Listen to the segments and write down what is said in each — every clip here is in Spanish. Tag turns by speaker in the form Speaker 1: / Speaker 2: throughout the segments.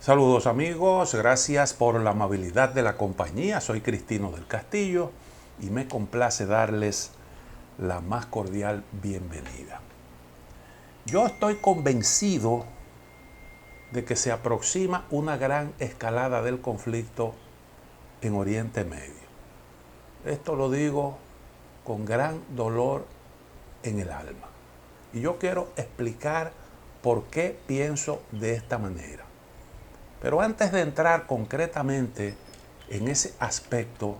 Speaker 1: Saludos amigos, gracias por la amabilidad de la compañía. Soy Cristino del Castillo y me complace darles la más cordial bienvenida. Yo estoy convencido de que se aproxima una gran escalada del conflicto en Oriente Medio. Esto lo digo con gran dolor en el alma. Y yo quiero explicar por qué pienso de esta manera. Pero antes de entrar concretamente en ese aspecto,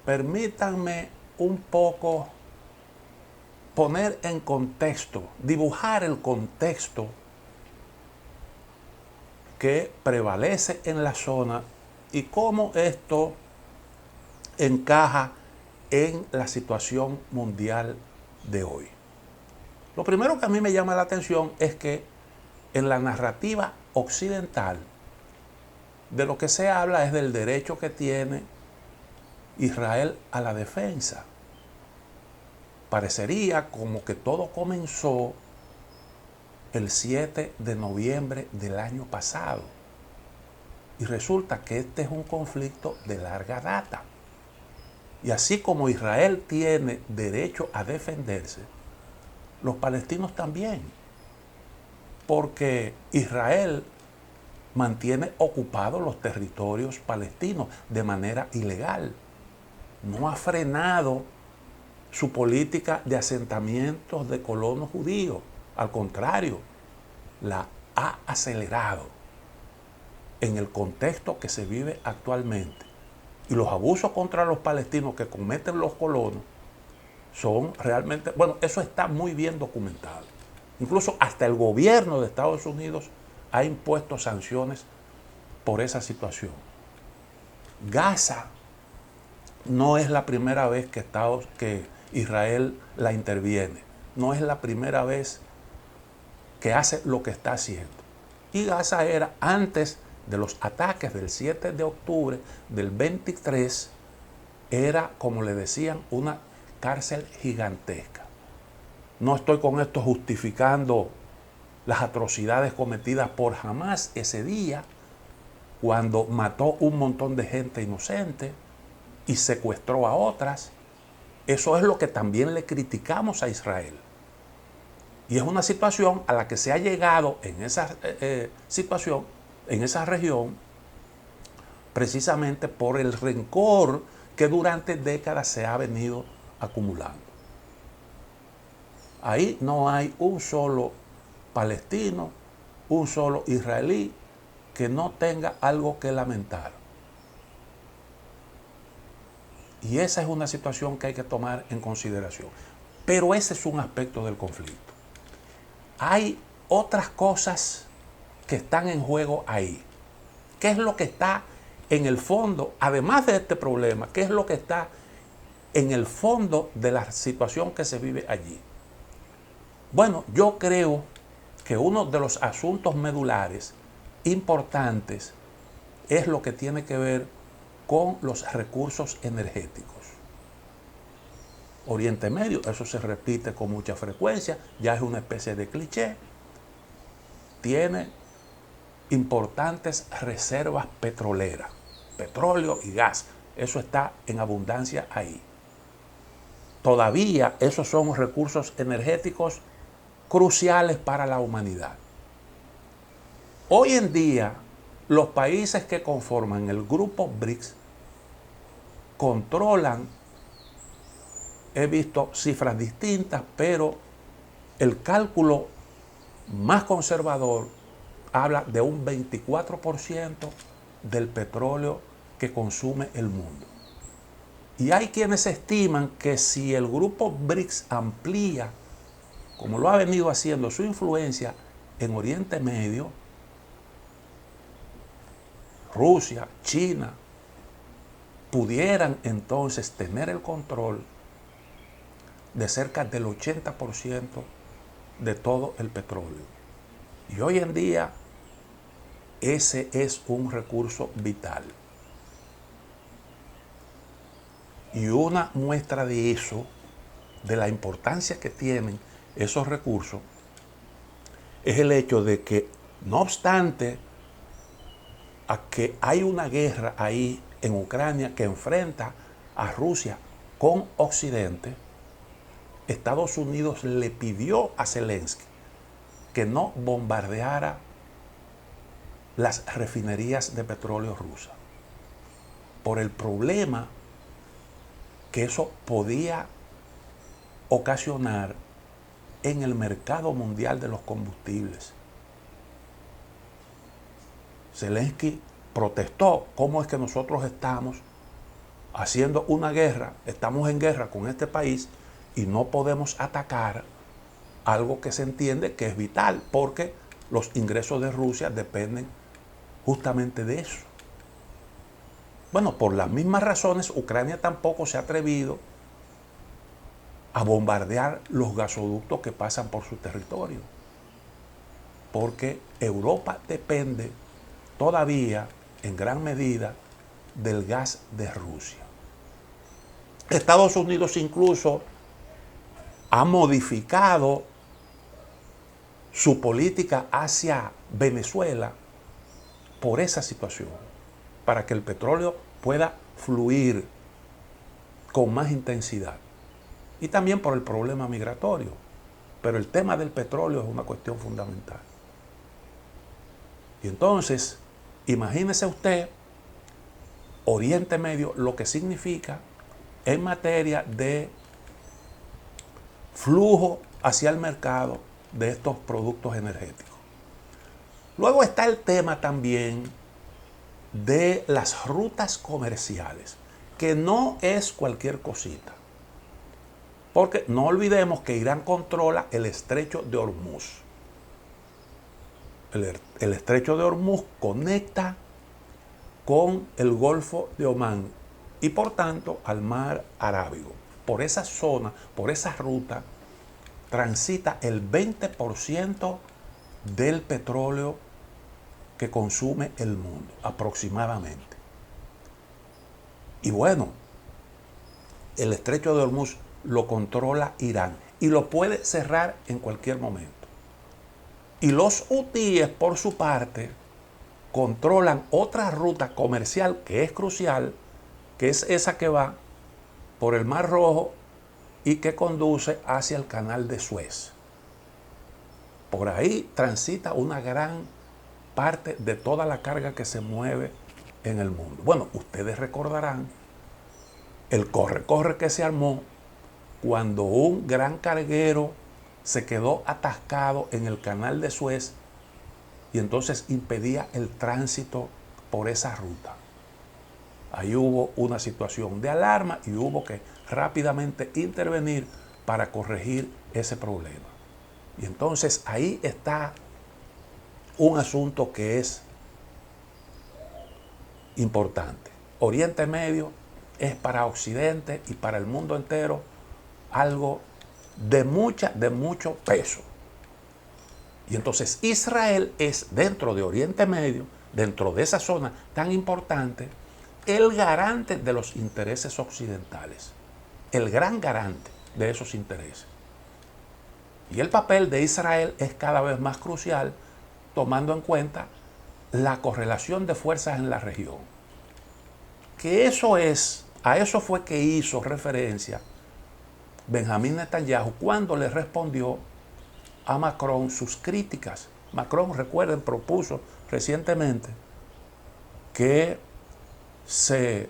Speaker 1: permítanme un poco poner en contexto, dibujar el contexto que prevalece en la zona y cómo esto encaja en la situación mundial de hoy. Lo primero que a mí me llama la atención es que en la narrativa occidental de lo que se habla es del derecho que tiene Israel a la defensa. Parecería como que todo comenzó el 7 de noviembre del año pasado. Y resulta que este es un conflicto de larga data. Y así como Israel tiene derecho a defenderse, los palestinos también. Porque Israel mantiene ocupados los territorios palestinos de manera ilegal. No ha frenado su política de asentamientos de colonos judíos. Al contrario, la ha acelerado en el contexto que se vive actualmente. Y los abusos contra los palestinos que cometen los colonos son realmente, bueno, eso está muy bien documentado. Incluso hasta el gobierno de Estados Unidos ha impuesto sanciones por esa situación. Gaza no es la primera vez que Israel la interviene. No es la primera vez que hace lo que está haciendo. Y Gaza era, antes de los ataques del 7 de octubre del 23, era, como le decían, una cárcel gigantesca. No estoy con esto justificando las atrocidades cometidas por Hamás ese día, cuando mató un montón de gente inocente y secuestró a otras. Eso es lo que también le criticamos a Israel. Y es una situación a la que se ha llegado en esa situación, en esa región, precisamente por el rencor que durante décadas se ha venido acumulando. Ahí no hay un solo palestino, un solo israelí que no tenga algo que lamentar. Y esa es una situación que hay que tomar en consideración. Pero ese es un aspecto del conflicto. Hay otras cosas que están en juego ahí. ¿Qué es lo que está en el fondo, además de este problema? ¿Qué es lo que está en el fondo de la situación que se vive allí? Bueno, yo creo que uno de los asuntos medulares importantes es lo que tiene que ver con los recursos energéticos. Oriente Medio, eso se repite con mucha frecuencia, ya es una especie de cliché, tiene importantes reservas petroleras, petróleo y gas, eso está en abundancia ahí. Todavía esos son recursos energéticos cruciales para la humanidad. Hoy en día, los países que conforman el grupo BRICS controlan, he visto cifras distintas, pero el cálculo más conservador habla de un 24% del petróleo que consume el mundo. Y hay quienes estiman que si el grupo BRICS amplía, como lo ha venido haciendo, su influencia en Oriente Medio, Rusia, China, pudieran entonces tener el control de cerca del 80% de todo el petróleo. Y hoy en día ese es un recurso vital. Y una muestra de eso, de la importancia que tienen esos recursos, es el hecho de que, no obstante a que hay una guerra ahí en Ucrania que enfrenta a Rusia con Occidente, Estados Unidos le pidió a Zelensky que no bombardeara las refinerías de petróleo rusas por el problema que eso podía ocasionar en el mercado mundial de los combustibles. Zelensky protestó: ¿cómo es que nosotros estamos haciendo una guerra, estamos en guerra con este país y no podemos atacar algo que se entiende que es vital, porque los ingresos de Rusia dependen justamente de eso? Bueno, por las mismas razones, Ucrania tampoco se ha atrevido a bombardear los gasoductos que pasan por su territorio, porque Europa depende todavía en gran medida del gas de Rusia. Estados Unidos incluso ha modificado su política hacia Venezuela por esa situación, para que el petróleo pueda fluir con más intensidad. Y también por el problema migratorio. Pero el tema del petróleo es una cuestión fundamental. Y entonces, imagínese usted Oriente Medio, lo que significa en materia de flujo hacia el mercado de estos productos energéticos. Luego está el tema también de las rutas comerciales, que no es cualquier cosita. Porque no olvidemos que Irán controla el estrecho de Hormuz. El estrecho de Hormuz conecta con el Golfo de Omán y por tanto al mar Arábigo. Por esa zona, por esa ruta, transita el 20% del petróleo que consume el mundo, aproximadamente. Y bueno, el estrecho de Hormuz lo controla Irán y lo puede cerrar en cualquier momento. Y los hutíes, por su parte, controlan otra ruta comercial que es crucial, que es esa que va por el Mar Rojo y que conduce hacia el Canal de Suez. Por ahí transita una gran parte de toda la carga que se mueve en el mundo. Bueno, ustedes recordarán el corre-corre que se armó cuando un gran carguero se quedó atascado en el Canal de Suez y entonces impedía el tránsito por esa ruta. Ahí hubo una situación de alarma y hubo que rápidamente intervenir para corregir ese problema. Y entonces ahí está un asunto que es importante. Oriente Medio es para Occidente y para el mundo entero algo de mucho peso. Y entonces Israel es, dentro de Oriente Medio, dentro de esa zona tan importante, el garante de los intereses occidentales, el gran garante de esos intereses. Y el papel de Israel es cada vez más crucial, tomando en cuenta la correlación de fuerzas en la región. Que a eso fue que hizo referencia Benjamín Netanyahu cuando le respondió a Macron sus críticas. Macron, recuerden, propuso recientemente que se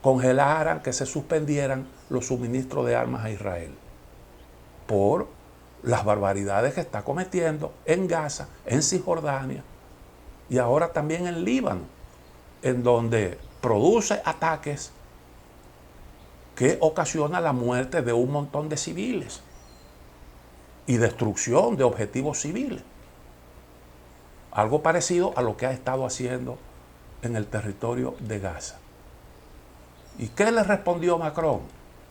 Speaker 1: congelaran, que se suspendieran los suministros de armas a Israel por las barbaridades que está cometiendo en Gaza, en Cisjordania y ahora también en Líbano, en donde produce ataques que ocasiona la muerte de un montón de civiles y destrucción de objetivos civiles. Algo parecido a lo que ha estado haciendo en el territorio de Gaza. ¿Y qué le respondió Macron?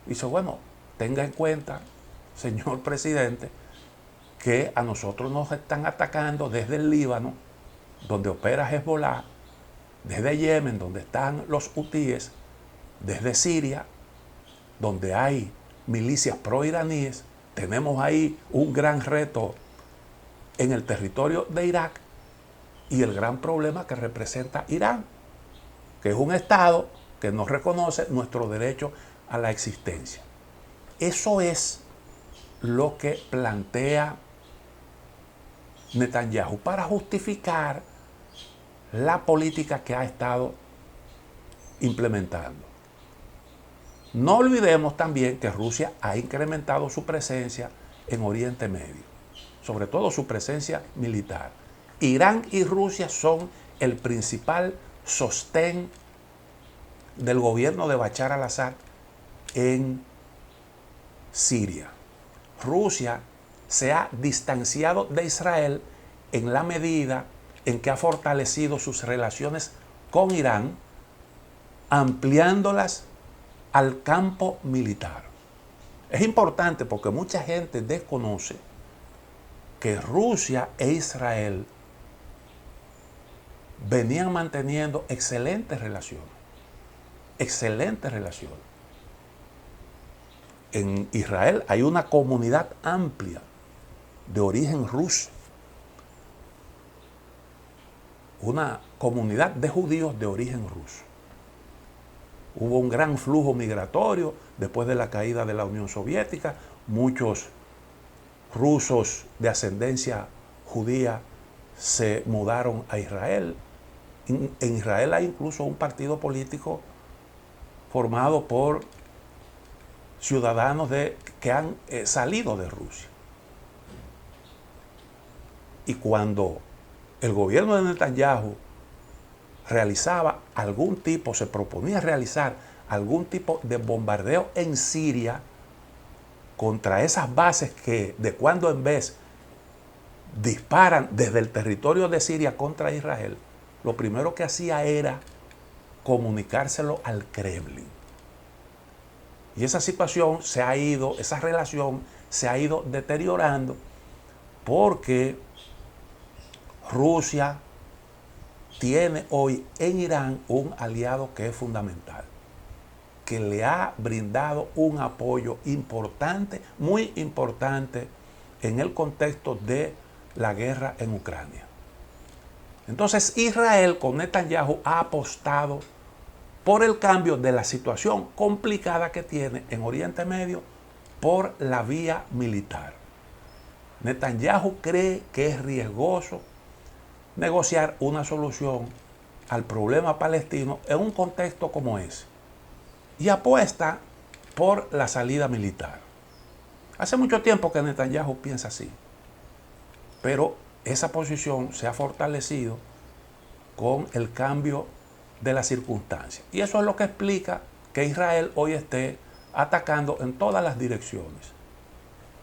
Speaker 1: Dice, bueno, tenga en cuenta, señor presidente, que a nosotros nos están atacando desde el Líbano, donde opera Hezbollah, desde Yemen, donde están los hutíes, desde Siria, donde hay milicias proiraníes. Tenemos ahí un gran reto en el territorio de Irak y el gran problema que representa Irán, que es un Estado que no reconoce nuestro derecho a la existencia. Eso es lo que plantea Netanyahu para justificar la política que ha estado implementando. No olvidemos también que Rusia ha incrementado su presencia en Oriente Medio, sobre todo su presencia militar. Irán y Rusia son el principal sostén del gobierno de Bashar al-Assad en Siria. Rusia se ha distanciado de Israel en la medida en que ha fortalecido sus relaciones con Irán, ampliándolas al campo militar. Es importante porque mucha gente desconoce que Rusia e Israel venían manteniendo excelentes relaciones. Excelentes relaciones. En Israel hay una comunidad amplia de origen ruso. Una comunidad de judíos de origen ruso. Hubo un gran flujo migratorio después de la caída de la Unión Soviética. Muchos rusos de ascendencia judía se mudaron a Israel. En Israel hay incluso un partido político formado por ciudadanos que han salido de Rusia. Y cuando el gobierno de Netanyahu se proponía realizar algún tipo de bombardeo en Siria contra esas bases que de cuando en vez disparan desde el territorio de Siria contra Israel, lo primero que hacía era comunicárselo al Kremlin. Y esa situación esa relación se ha ido deteriorando porque Rusia tiene hoy en Irán un aliado que es fundamental, que le ha brindado un apoyo importante, muy importante, en el contexto de la guerra en Ucrania. Entonces Israel con Netanyahu ha apostado por el cambio de la situación complicada que tiene en Oriente Medio por la vía militar. Netanyahu cree que es riesgoso negociar una solución al problema palestino en un contexto como ese y apuesta por la salida militar. Hace mucho tiempo que Netanyahu piensa así, pero esa posición se ha fortalecido con el cambio de las circunstancias. Y eso es lo que explica que Israel hoy esté atacando en todas las direcciones.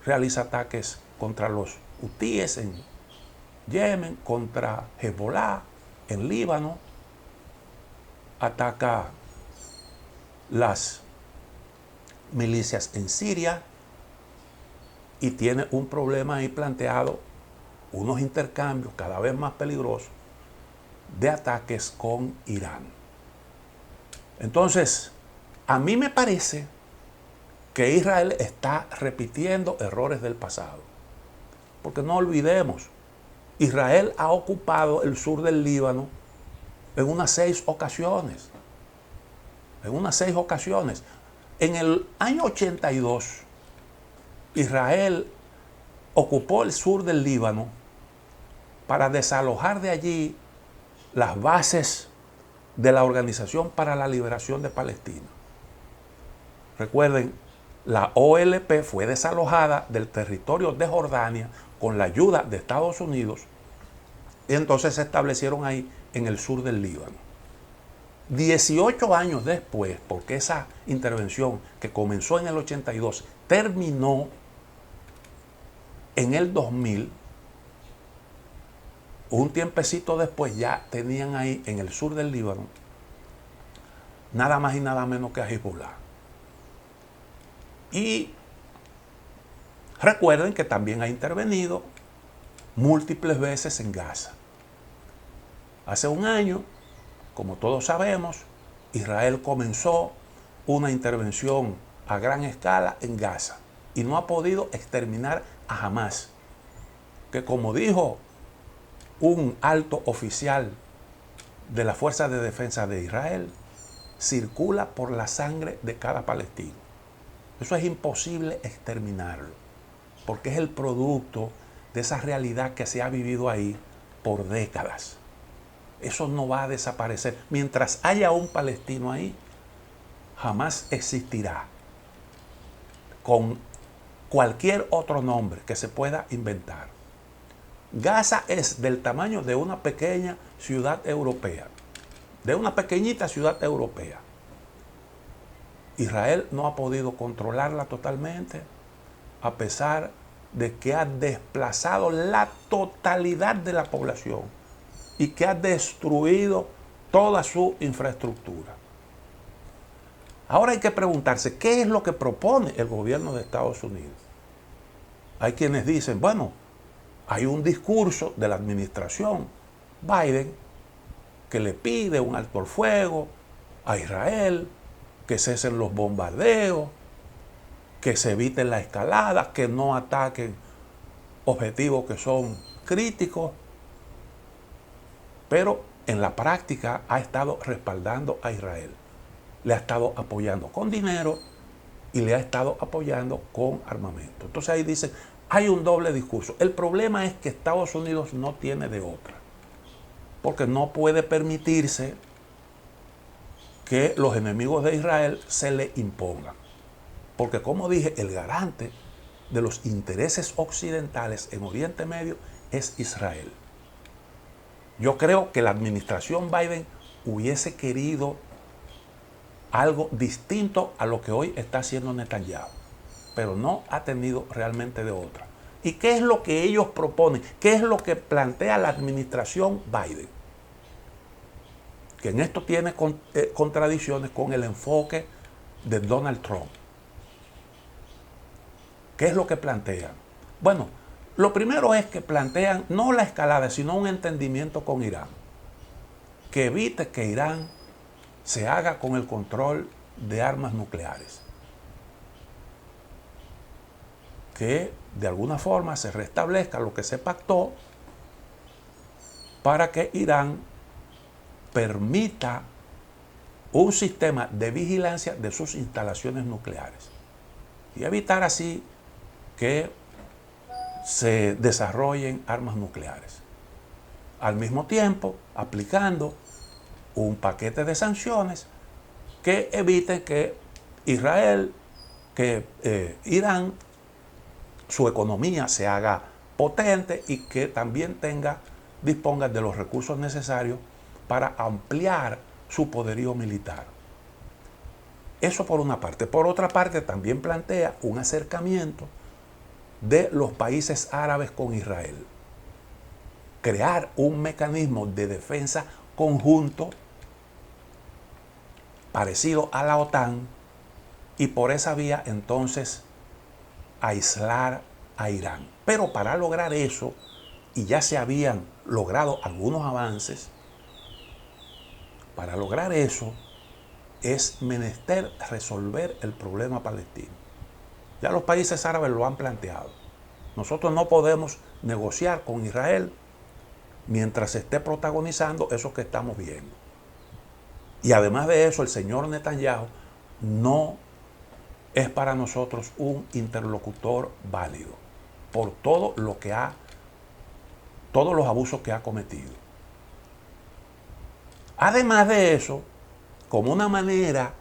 Speaker 1: Realiza ataques contra los hutíes en Yemen, contra Hezbollah en Líbano, ataca las milicias en Siria y tiene un problema ahí planteado, unos intercambios cada vez más peligrosos de ataques con Irán. Entonces, a mí me parece que Israel está repitiendo errores del pasado. Porque no olvidemos, Israel ha ocupado el sur del Líbano en unas 6 ocasiones. En unas 6 ocasiones. En el año 82, Israel ocupó el sur del Líbano para desalojar de allí las bases de la Organización para la Liberación de Palestina. Recuerden, la OLP fue desalojada del territorio de Jordania con la ayuda de Estados Unidos y entonces se establecieron ahí en el sur del Líbano. 18 años después, porque esa intervención que comenzó en el 82 terminó en el 2000, un tiempecito después ya tenían ahí en el sur del Líbano nada más y nada menos que a Hezbollah. Y recuerden que también ha intervenido múltiples veces en Gaza. Hace un año, como todos sabemos, Israel comenzó una intervención a gran escala en Gaza y no ha podido exterminar a Hamás, que como dijo un alto oficial de la Fuerza de Defensa de Israel circula por la sangre de cada palestino. Eso es imposible exterminarlo, porque es el producto de esa realidad que se ha vivido ahí por décadas. Eso no va a desaparecer. Mientras haya un palestino ahí, jamás existirá con cualquier otro nombre que se pueda inventar. Gaza es del tamaño de una pequeña ciudad europea, de una pequeñita ciudad europea. Israel no ha podido controlarla totalmente, a pesar de que ha desplazado la totalidad de la población y que ha destruido toda su infraestructura. Ahora hay que preguntarse, ¿qué es lo que propone el gobierno de Estados Unidos? Hay quienes dicen, bueno, hay un discurso de la administración Biden que le pide un alto al fuego a Israel, que cesen los bombardeos, que se evite la escalada, que no ataquen objetivos que son críticos, pero en la práctica ha estado respaldando a Israel. Le ha estado apoyando con dinero y le ha estado apoyando con armamento. Entonces ahí dicen, hay un doble discurso. El problema es que Estados Unidos no tiene de otra, porque no puede permitirse que los enemigos de Israel se le impongan. Porque como dije, el garante de los intereses occidentales en Oriente Medio es Israel. Yo creo que la administración Biden hubiese querido algo distinto a lo que hoy está haciendo Netanyahu, pero no ha tenido realmente de otra. ¿Y qué es lo que ellos proponen? ¿Qué es lo que plantea la administración Biden? Que en esto tiene contradicciones con el enfoque de Donald Trump. ¿Qué es lo que plantean? Bueno, lo primero es que plantean no la escalada, sino un entendimiento con Irán, que evite que Irán se haga con el control de armas nucleares, que de alguna forma se restablezca lo que se pactó para que Irán permita un sistema de vigilancia de sus instalaciones nucleares y evitar así que se desarrollen armas nucleares. Al mismo tiempo, aplicando un paquete de sanciones que evite que Israel, que Irán, su economía se haga potente y que también disponga de los recursos necesarios para ampliar su poderío militar. Eso por una parte. Por otra parte, también plantea un acercamiento de los países árabes con Israel. Crear un mecanismo de defensa conjunto parecido a la OTAN y por esa vía entonces aislar a Irán. Pero para lograr eso, y ya se habían logrado algunos avances, para lograr eso es menester resolver el problema palestino. Ya los países árabes lo han planteado. Nosotros no podemos negociar con Israel mientras se esté protagonizando eso que estamos viendo. Y además de eso, el señor Netanyahu no es para nosotros un interlocutor válido por todos los abusos que ha cometido. Además de eso, como una manera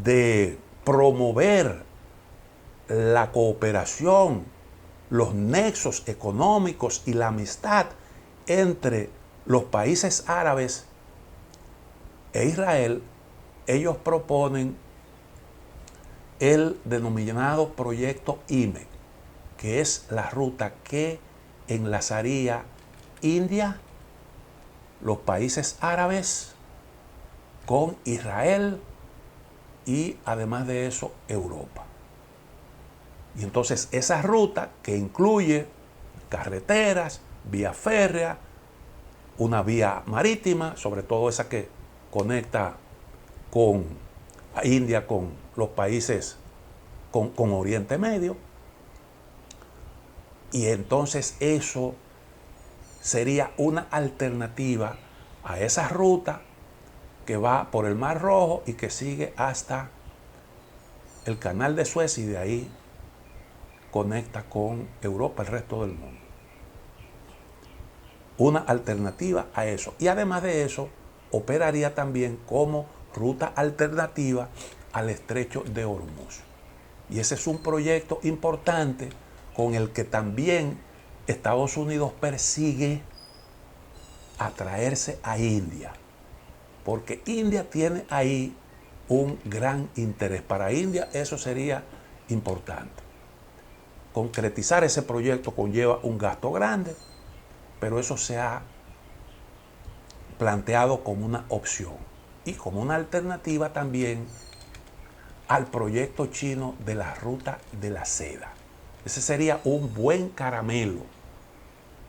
Speaker 1: de promover la cooperación, los nexos económicos y la amistad entre los países árabes e Israel, ellos proponen el denominado proyecto IME, que es la ruta que enlazaría India, los países árabes con Israel y además de eso Europa. Y entonces esa ruta, que incluye carreteras, vía férrea, una vía marítima, sobre todo esa que conecta a India con los países, con Oriente Medio, y entonces eso sería una alternativa a esa ruta que va por el Mar Rojo y que sigue hasta el Canal de Suez y de ahí conecta con Europa, el resto del mundo. Una alternativa a eso. Y además de eso, operaría también como ruta alternativa al estrecho de Hormuz. Y ese es un proyecto importante con el que también Estados Unidos persigue atraerse a India. Porque India tiene ahí un gran interés. Para India eso sería importante. Concretizar ese proyecto conlleva un gasto grande, pero eso se ha planteado como una opción y como una alternativa también al proyecto chino de la ruta de la seda. Ese sería un buen caramelo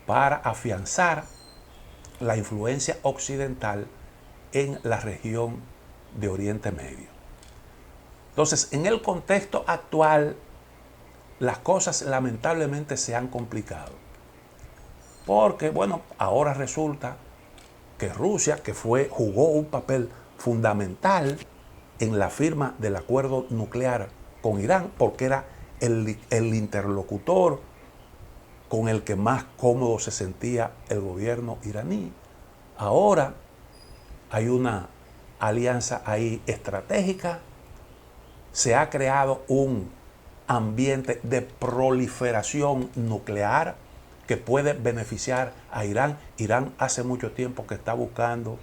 Speaker 1: para afianzar la influencia occidental en la región de Oriente Medio. Entonces, en el contexto actual, las cosas lamentablemente se han complicado. Porque, bueno, ahora resulta que Rusia, que jugó un papel fundamental en la firma del acuerdo nuclear con Irán, porque era el interlocutor con el que más cómodo se sentía el gobierno iraní. Ahora hay una alianza ahí estratégica, se ha creado un ambiente de proliferación nuclear que puede beneficiar a Irán. Irán hace mucho tiempo que está buscando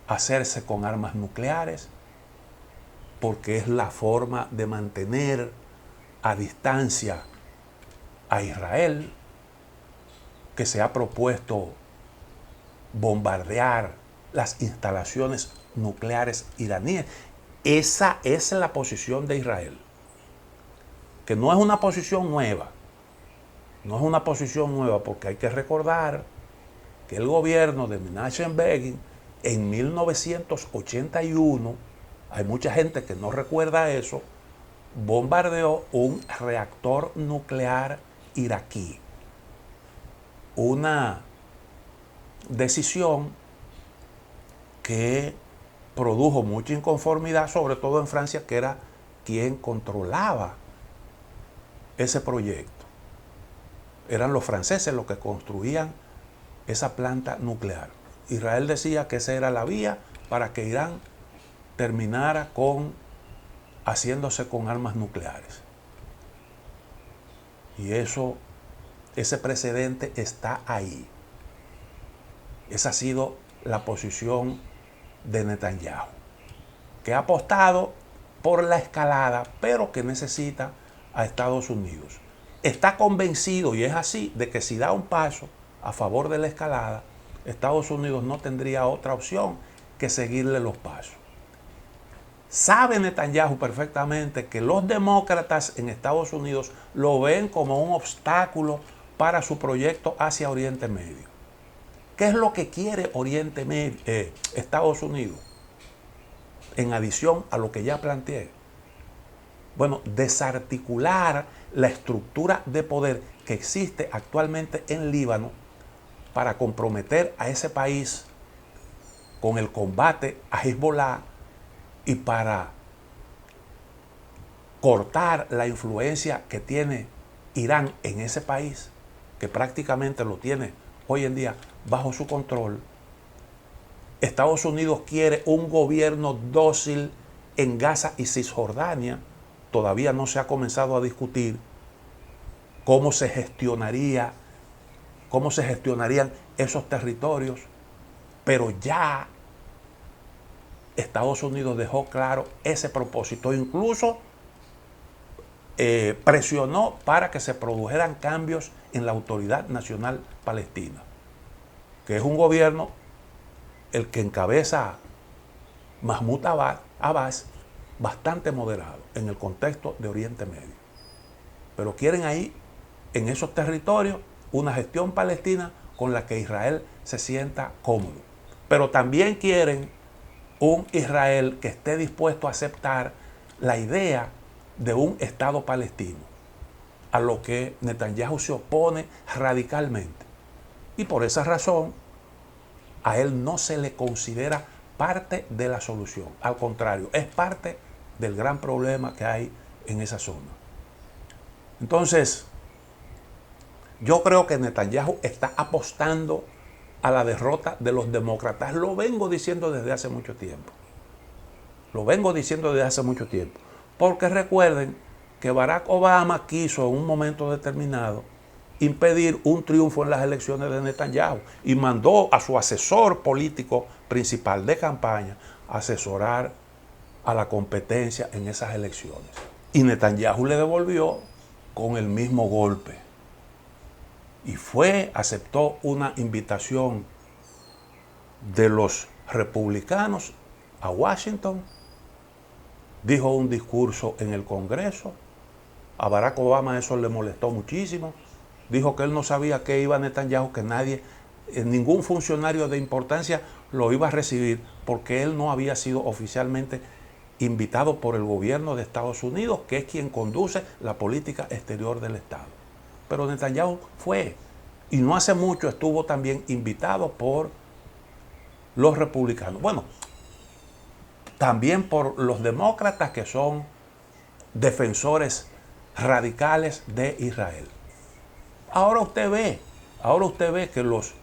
Speaker 1: hacerse con armas nucleares porque es la forma de mantener a distancia a Israel, que se ha propuesto bombardear las instalaciones nucleares iraníes. Esa es la posición de Israel, que no es una posición nueva. No es una posición nueva porque hay que recordar que el gobierno de Menachem Begin en 1981, hay mucha gente que no recuerda eso, bombardeó un reactor nuclear iraquí. Una decisión que produjo mucha inconformidad, sobre todo en Francia, que era quien controlaba ese proyecto. Eran los franceses los que construían esa planta nuclear. Israel decía que esa era la vía para que Irán terminara haciéndose con armas nucleares. Y ese precedente está ahí. Esa ha sido la posición de Netanyahu, que ha apostado por la escalada, pero que necesita a Estados Unidos. Está convencido, y es así, de que si da un paso a favor de la escalada, Estados Unidos no tendría otra opción que seguirle los pasos. Sabe Netanyahu perfectamente que los demócratas en Estados Unidos lo ven como un obstáculo para su proyecto hacia Oriente Medio. ¿Qué es lo que quiere Estados Unidos? En adición a lo que ya planteé. Bueno, desarticular la estructura de poder que existe actualmente en Líbano para comprometer a ese país con el combate a Hezbollah y para cortar la influencia que tiene Irán en ese país, que prácticamente lo tiene hoy en día bajo su control. Estados Unidos quiere un gobierno dócil en Gaza y Cisjordania. Todavía no se ha comenzado a discutir cómo se gestionarían esos territorios, pero ya Estados Unidos dejó claro ese propósito. Incluso presionó para que se produjeran cambios en la Autoridad Nacional Palestina, que es un gobierno el que encabeza Mahmoud Abbas, bastante moderado en el contexto de Oriente Medio. Pero quieren ahí, en esos territorios, una gestión palestina con la que Israel se sienta cómodo. Pero también quieren un Israel que esté dispuesto a aceptar la idea de un Estado palestino, a lo que Netanyahu se opone radicalmente. Y por esa razón, a él no se le considera parte de la solución. Al contrario, es parte del gran problema que hay en esa zona. Entonces, yo creo que Netanyahu está apostando a la derrota de los demócratas. Lo vengo diciendo desde hace mucho tiempo. Porque recuerden que Barack Obama quiso en un momento determinado impedir un triunfo en las elecciones de Netanyahu y mandó a su asesor político principal de campaña a asesorar a la competencia en esas elecciones. Y Netanyahu le devolvió con el mismo golpe. Y aceptó una invitación de los republicanos a Washington, dijo un discurso en el Congreso. A Barack Obama eso le molestó muchísimo. Dijo que él no sabía qué iba Netanyahu, que nadie, ningún funcionario de importancia lo iba a recibir porque él no había sido oficialmente invitado por el gobierno de Estados Unidos, que es quien conduce la política exterior del Estado. Pero Netanyahu fue, y no hace mucho estuvo también invitado por los republicanos. Bueno, también por los demócratas, que son defensores radicales de Israel. Ahora usted ve que los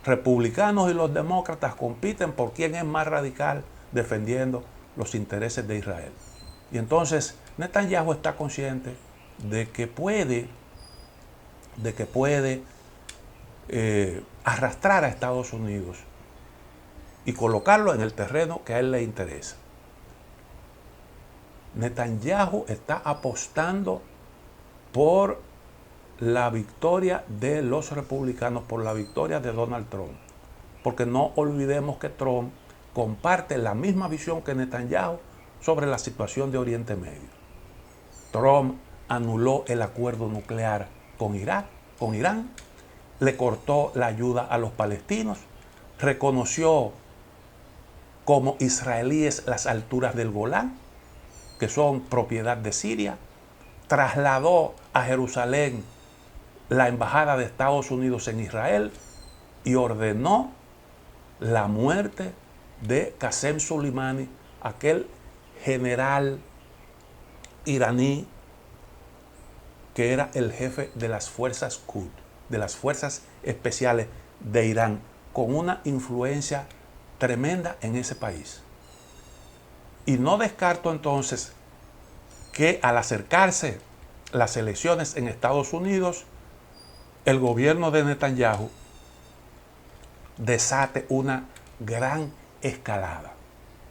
Speaker 1: republicanos y los demócratas compiten por quién es más radical defendiendo los intereses de Israel. Y entonces Netanyahu está consciente de que puede arrastrar a Estados Unidos y colocarlo en el terreno que a él le interesa. Netanyahu está apostando por la victoria de los republicanos, por la victoria de Donald Trump. Porque no olvidemos que Trump comparte la misma visión que Netanyahu sobre la situación de Oriente Medio. Trump anuló el acuerdo nuclear con Irán, le cortó la ayuda a los palestinos, reconoció como israelíes las alturas del Golán, que son propiedad de Siria, trasladó a Jerusalén la embajada de Estados Unidos en Israel y ordenó la muerte de Qasem Soleimani, aquel general iraní que era el jefe de las fuerzas Quds, de las fuerzas especiales de Irán, con una influencia tremenda en ese país. Y no descarto entonces que al acercarse las elecciones en Estados Unidos, el gobierno de Netanyahu desate una gran escalada,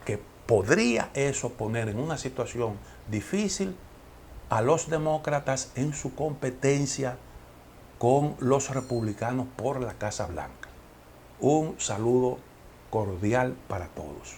Speaker 1: que podría eso poner en una situación difícil a los demócratas en su competencia con los republicanos por la Casa Blanca. Un saludo cordial para todos.